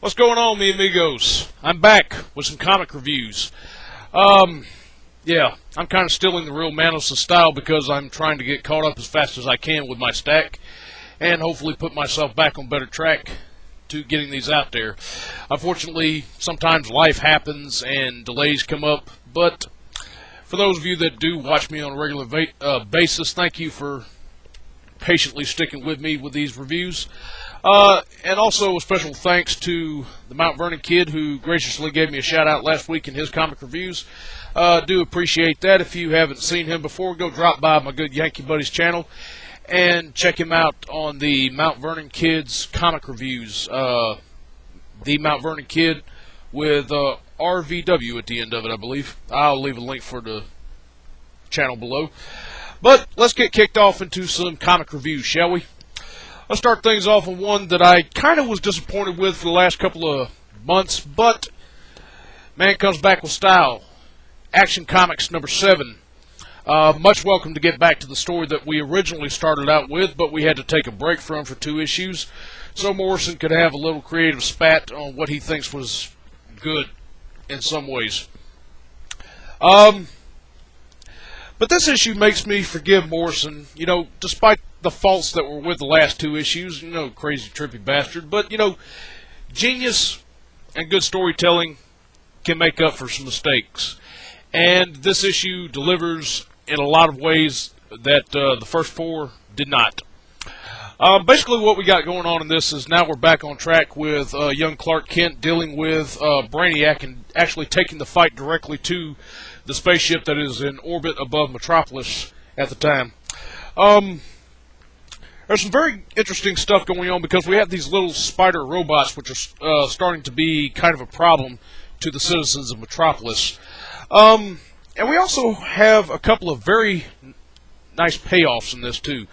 What's going on, mi amigos? I'm back with some comic reviews. Yeah, I'm kind of stealing the real Manos' style because I'm trying to get caught up as fast as I can with my stack and hopefully put myself back on better track to getting these out there. Unfortunately, sometimes life happens and delays come up, but for those of you that do watch me on a regular basis, thank you for patiently sticking with me with these reviews. And also a special thanks to the Mount Vernon kid who graciously gave me a shout out last week in his comic reviews. Do appreciate that. If you haven't seen him before, go drop by my good Yankee Buddies channel and check him out on the Mount Vernon Kid's comic reviews. The Mount Vernon Kid with RVW at the end of it, I believe. I'll leave a link for the channel below. But let's get kicked off into some comic reviews, shall we? Let's start things off with one that I kind of was disappointed with for the last couple of months, but man comes back with style. Action Comics number 7. Much welcome to get back to the story that we originally started out with, but we had to take a break from for 2 issues, so Morrison could have a little creative spat on what he thinks was good in some ways. But this issue makes me forgive Morrison, you know, despite the faults that were with the last 2 issues, you know, crazy, trippy bastard. But, you know, genius and good storytelling can make up for some mistakes. And this issue delivers in a lot of ways that the first 4 did not. Basically what we got going on in this is now we're back on track with young Clark Kent dealing with Brainiac and actually taking the fight directly to the spaceship that is in orbit above Metropolis at the time. There's some very interesting stuff going on because we have these little spider robots which are starting to be kind of a problem to the citizens of Metropolis. And we also have a couple of very nice payoffs in this too.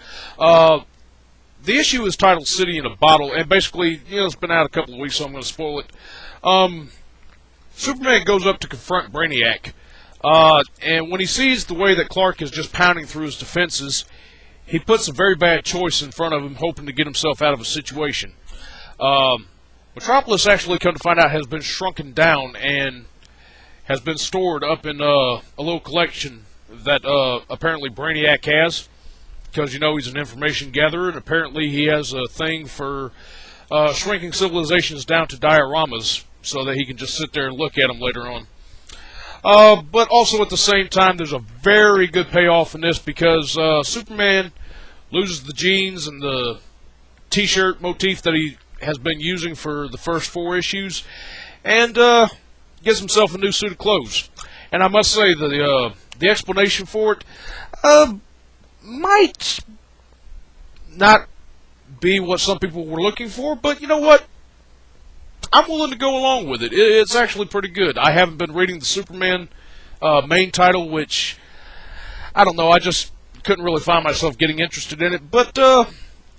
The issue is titled City in a Bottle, and basically, you know, it's been out a couple of weeks, so I'm going to spoil it. Superman goes up to confront Brainiac, and when he sees the way that Clark is just pounding through his defenses, he puts a very bad choice in front of him, hoping to get himself out of a situation. Metropolis, actually, come to find out, has been shrunken down and has been stored up in a little collection that apparently Brainiac has. Because, you know, he's an information gatherer, and apparently he has a thing for shrinking civilizations down to dioramas so that he can just sit there and look at them later on. But also at the same time, there's a very good payoff in this because Superman loses the jeans and the t-shirt motif that he has been using for the first 4 issues and gets himself a new suit of clothes. And I must say, the explanation for it might not be what some people were looking for, but you know what? I'm willing to go along with it. It's actually pretty good. I haven't been reading the Superman main title, which, I don't know, I just couldn't really find myself getting interested in it, but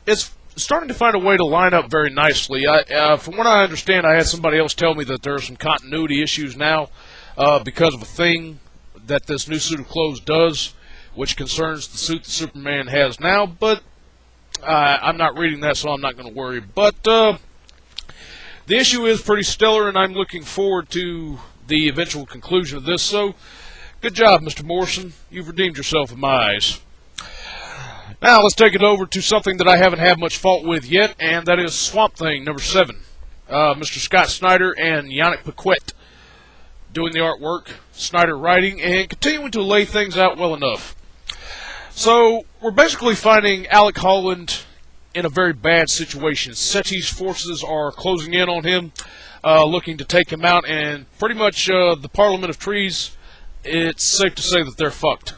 it's starting to find a way to line up very nicely. From what I understand, I had somebody else tell me that there are some continuity issues now because of a thing that this new suit of clothes does, which concerns the suit that Superman has now, but I'm not reading that, so I'm not going to worry. But the issue is pretty stellar, and I'm looking forward to the eventual conclusion of this, so good job, Mr. Morrison. You've redeemed yourself in my eyes. Now, let's take it over to something that I haven't had much fault with yet, and that is Swamp Thing number 7. Mr. Scott Snyder and Yannick Paquette doing the artwork, Snyder writing, and continuing to lay things out well enough. So, we're basically finding Alec Holland in a very bad situation. Seti's forces are closing in on him, looking to take him out, and pretty much the Parliament of Trees, it's safe to say that they're fucked.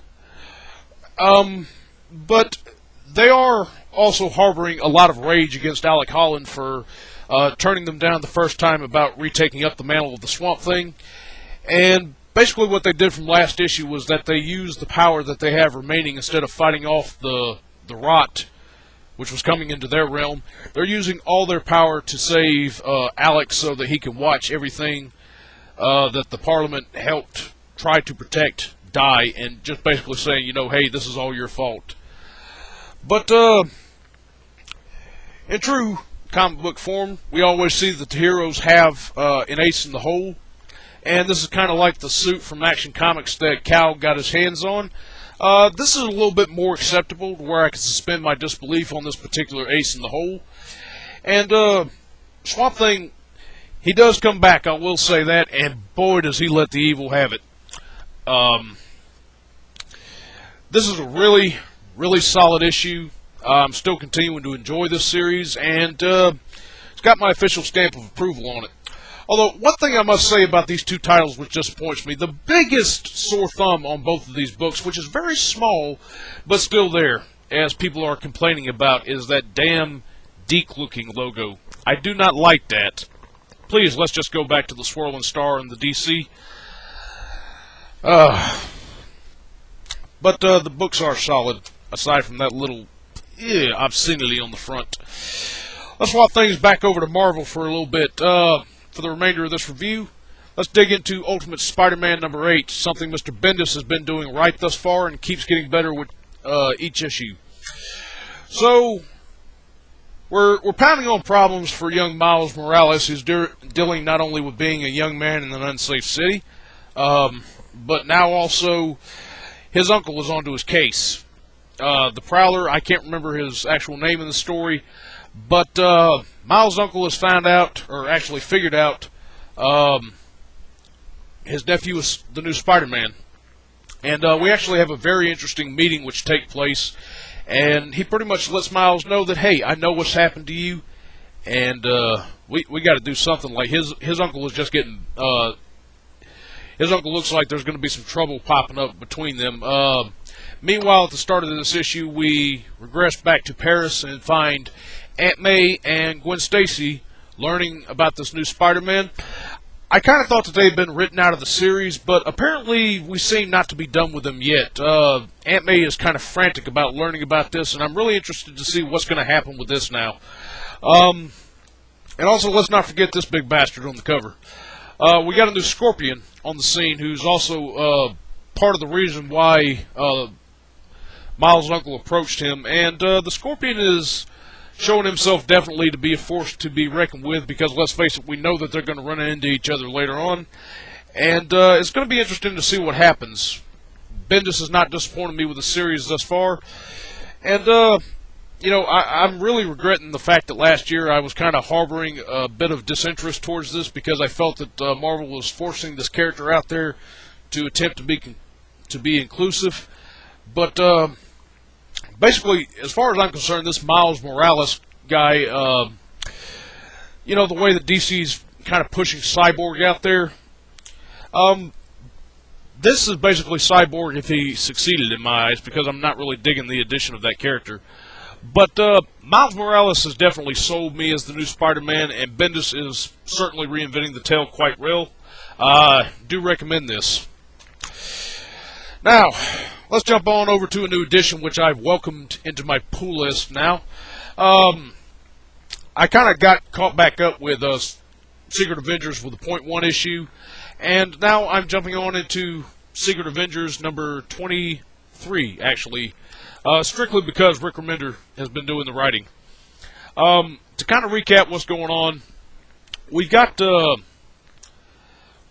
But they are also harboring a lot of rage against Alec Holland for turning them down the first time about retaking up the mantle of the Swamp Thing. And basically what they did from last issue was that they used the power that they have remaining instead of fighting off the rot which was coming into their realm. They're using all their power to save Alex so that he can watch everything that the Parliament helped try to protect die, and just basically saying, you know, hey, this is all your fault. But in true comic book form, we always see that the heroes have an ace in the hole. And this is kind of like the suit from Action Comics that Cal got his hands on. This is a little bit more acceptable to where I can suspend my disbelief on this particular ace in the hole. And Swamp Thing, he does come back, I will say that, and boy does he let the evil have it. This is a really, really solid issue. I'm still continuing to enjoy this series, and it's got my official stamp of approval on it. Although, one thing I must say about these two titles which disappoints me, the biggest sore thumb on both of these books, which is very small, but still there, as people are complaining about, is that damn Deke-looking logo. I do not like that. Please, let's just go back to the swirling star and the DC. But the books are solid, aside from that little obscenity on the front. Let's swap things back over to Marvel for a little bit. For the remainder of this review, let's dig into Ultimate Spider-Man number 8, something Mr. Bendis has been doing right thus far and keeps getting better with each issue. So, we're pounding on problems for young Miles Morales, who's dealing not only with being a young man in an unsafe city, but now also his uncle is onto his case. The Prowler, I can't remember his actual name in the story, but Miles' uncle has found out, or actually figured out, his nephew is the new Spider-Man. And we actually have a very interesting meeting which takes place, and he pretty much lets Miles know that, hey, I know what's happened to you, and we got to do something. Like his uncle is just getting... his uncle looks like there's going to be some trouble popping up between them. Meanwhile, at the start of this issue, we regress back to Paris and find Aunt May and Gwen Stacy learning about this new Spider-Man. I kind of thought that they had been written out of the series, but apparently we seem not to be done with them yet. Aunt May is kind of frantic about learning about this, and I'm really interested to see what's going to happen with this now. And also, let's not forget this big bastard on the cover. We got a new Scorpion on the scene, who's also part of the reason why Miles' uncle approached him. And the Scorpion is showing himself definitely to be a force to be reckoned with, because let's face it, we know that they're going to run into each other later on. And it's going to be interesting to see what happens. Bendis has not disappointed me with the series thus far. And, you know, I'm really regretting the fact that last year I was kind of harboring a bit of disinterest towards this, because I felt that Marvel was forcing this character out there to attempt to be inclusive. But basically, as far as I'm concerned, this Miles Morales guy, you know, the way that DC's kind of pushing Cyborg out there, this is basically Cyborg if he succeeded in my eyes, because I'm not really digging the addition of that character. But Miles Morales has definitely sold me as the new Spider-Man, and Bendis is certainly reinventing the tale quite well. Do recommend this. Now, let's jump on over to a new edition which I've welcomed into my pull list now. I kind of got caught back up with Secret Avengers with the .1 issue, and now I'm jumping on into Secret Avengers number 23, actually, strictly because Rick Remender has been doing the writing. To kind of recap what's going on, we got a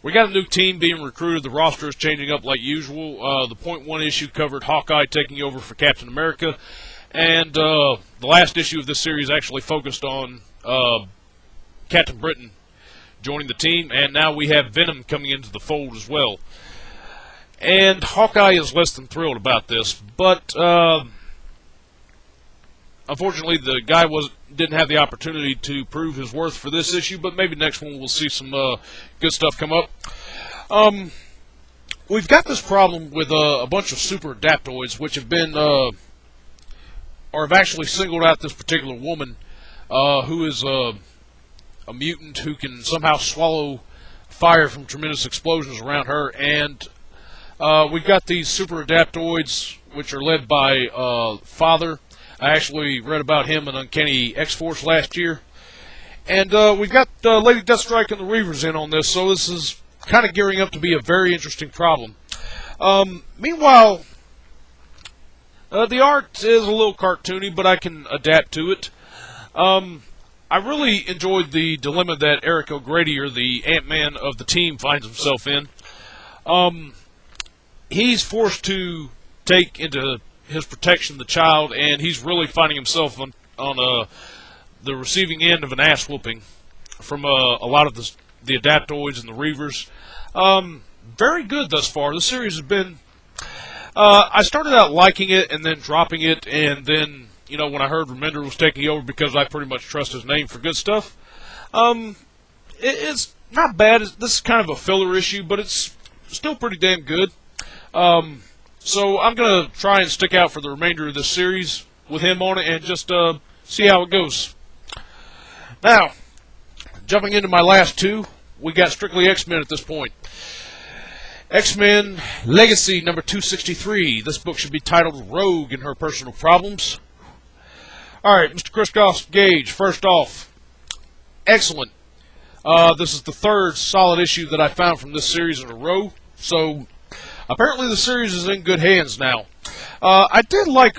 new team being recruited. The roster is changing up like usual. The .1 issue covered Hawkeye taking over for Captain America, and the last issue of this series actually focused on Captain Britain joining the team, and now we have Venom coming into the fold as well. And Hawkeye is less than thrilled about this, but unfortunately the guy didn't have the opportunity to prove his worth for this issue, but maybe next one we'll see some good stuff come up. We've got this problem with a bunch of super adaptoids, which have been, or have actually singled out this particular woman, who is a mutant who can somehow swallow fire from tremendous explosions around her, and we've got these super adaptoids, which are led by Father. I actually read about him in Uncanny X-Force last year. And we've got Lady Deathstrike and the Reavers in on this, so this is kind of gearing up to be a very interesting problem. Meanwhile, the art is a little cartoony, but I can adapt to it. I I really enjoyed the dilemma that Eric O'Grady, or the Ant-Man of the team, finds himself in. He's forced to take into his protection the child, and he's really finding himself on the receiving end of an ass whooping from a lot of the Adaptoids and the Reavers. Very good thus far. The series has been... I started out liking it and then dropping it, and then, when I heard Remender was taking over, because I pretty much trust his name for good stuff, it's not bad. This is kind of a filler issue, but it's still pretty damn good. So I'm going to try and stick out for the remainder of this series with him on it and just see how it goes. Now, jumping into my last two, we got strictly X-Men at this point. X-Men Legacy number 263. This book should be titled Rogue and Her Personal Problems. Alright, Mr. Kristoff Gage, first off, excellent. This is the third solid issue that I found from this series in a row, so apparently the series is in good hands now. I did like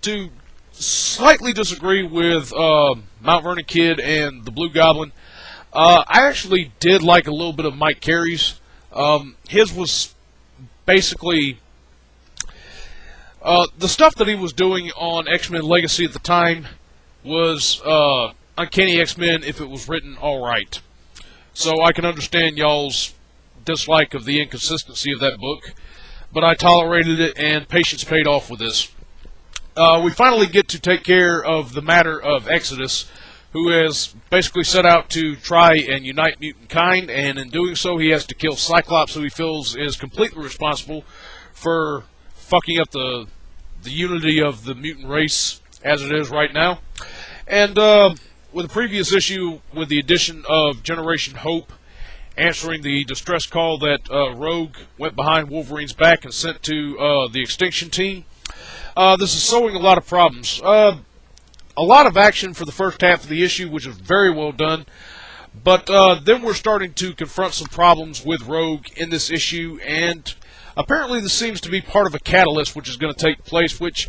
to slightly disagree with Mount Vernon Kid and the Blue Goblin. I actually did like a little bit of Mike Carey's. His was basically the stuff that he was doing on X-Men Legacy at the time was Uncanny X-Men if it was written alright. So I can understand y'all's dislike of the inconsistency of that book, but I tolerated it, and patience paid off with this. We finally get to take care of the matter of Exodus, who has basically set out to try and unite mutant kind, and in doing so he has to kill Cyclops, who he feels is completely responsible for fucking up the unity of the mutant race as it is right now. And with the previous issue, with the addition of Generation Hope answering the distress call that Rogue went behind Wolverine's back and sent to the Extinction Team, this is sowing a lot of problems. A lot of action for the first half of the issue, which is very well done, but then we're starting to confront some problems with Rogue in this issue, and apparently this seems to be part of a catalyst which is going to take place, which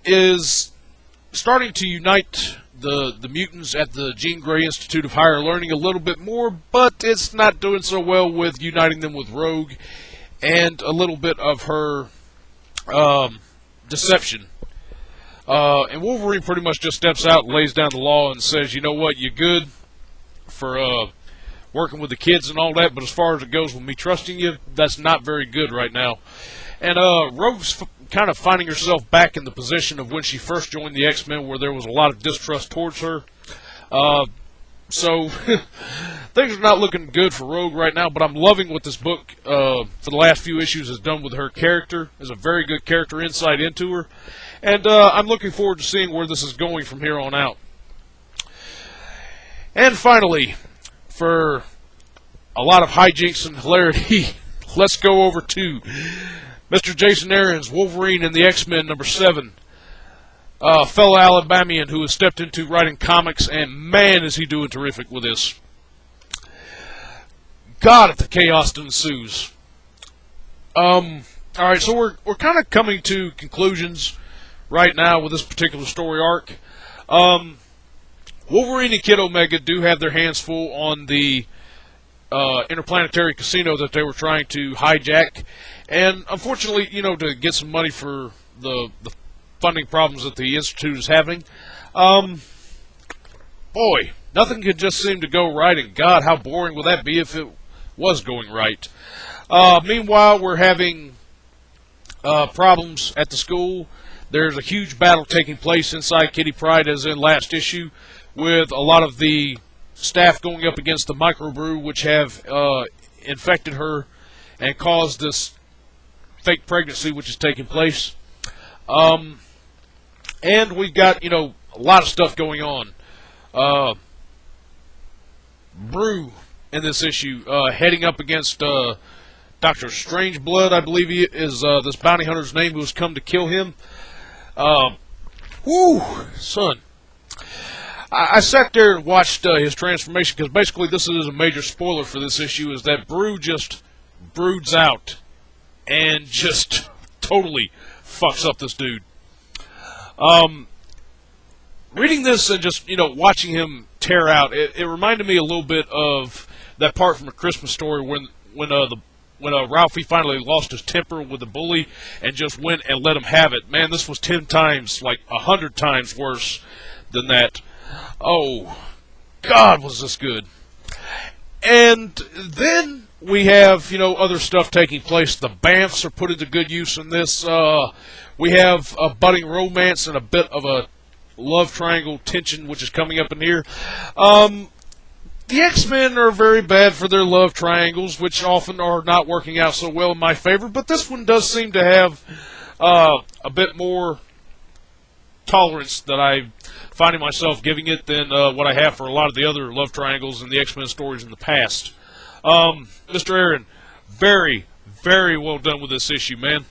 is starting to unite the mutants at the Jean Grey Institute of Higher Learning a little bit more, but it's not doing so well with uniting them with Rogue and a little bit of her deception. And Wolverine pretty much just steps out and lays down the law and says, you know what, you're good for working with the kids and all that, but as far as it goes with me trusting you, that's not very good right now. And Rogue's kind of finding herself back in the position of when she first joined the X-Men, where there was a lot of distrust towards her. So things are not looking good for Rogue right now, but I'm loving what this book for the last few issues has done with her character. There's a very good character insight into her. And I'm looking forward to seeing where this is going from here on out. And finally, for a lot of hijinks and hilarity, let's go over to Mr. Jason Aaron's Wolverine and the X-Men number 7. Fellow Alabamian who has stepped into writing comics, and man is he doing terrific with this. God, if the chaos ensues. Alright, so we're kind of coming to conclusions right now with this particular story arc. Wolverine and Kid Omega do have their hands full on the interplanetary casino that they were trying to hijack, and unfortunately, to get some money for the funding problems that the Institute is having, boy, nothing could just seem to go right, and God, how boring would that be if it was going right. Meanwhile, we're having problems at the school. There's a huge battle taking place inside Kitty Pryde, as in last issue, with a lot of the staff going up against the microbrew, which have infected her and caused this fake pregnancy which is taking place. And we've got, a lot of stuff going on. Brew in this issue, heading up against Dr. Strangeblood, I believe he is this bounty hunter's name, who has come to kill him. Whoo, son. I sat there and watched his transformation, because basically this is a major spoiler for this issue, is that Brew just broods out and just totally fucks up this dude. reading this and just, watching him tear out, it reminded me a little bit of that part from A Christmas Story when Ralphie finally lost his temper with the bully and just went and let him have it. Man, this was 10 times, like 100 times worse than that. Oh, God, was this good. And then we have, other stuff taking place. The Banffs are put into good use in this. We have a budding romance and a bit of a love triangle tension, which is coming up in here. The X-Men are very bad for their love triangles, which often are not working out so well in my favor, but this one does seem to have a bit more tolerance that I'm finding myself giving it than what I have for a lot of the other love triangles in the X-Men stories in the past. Mr. Aaron, very, very well done with this issue, man.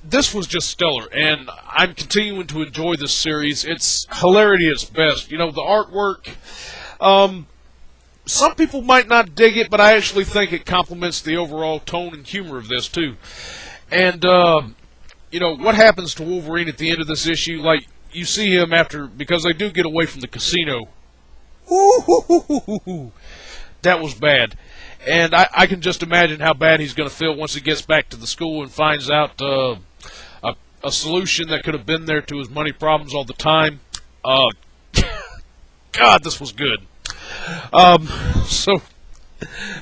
This was just stellar, and I'm continuing to enjoy this series. It's hilarity at its best. The artwork, some people might not dig it, but I actually think it complements the overall tone and humor of this, too. And, what happens to Wolverine at the end of this issue, like, you see him because they do get away from the casino. Ooh, that was bad. And I can just imagine how bad he's going to feel once he gets back to the school and finds out a solution that could have been there to his money problems all the time. God, this was good. And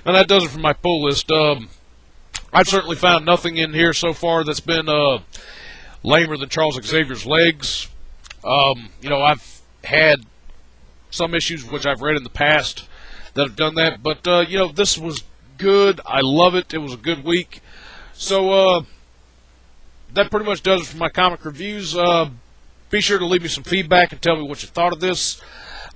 that does it for my pull list. I've certainly found nothing in here so far that's been lamer than Charles Xavier's legs. I've had some issues which I've read in the past that have done that, but this was good. I love it. It was a good week. So that pretty much does it for my comic reviews. Be sure to leave me some feedback and tell me what you thought of this.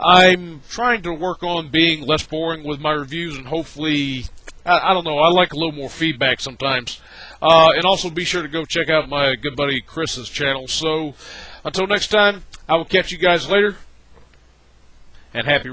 I'm trying to work on being less boring with my reviews, and hopefully, I don't know, I like a little more feedback sometimes. And also be sure to go check out my good buddy Chris's channel. So until next time, I will catch you guys later, and happy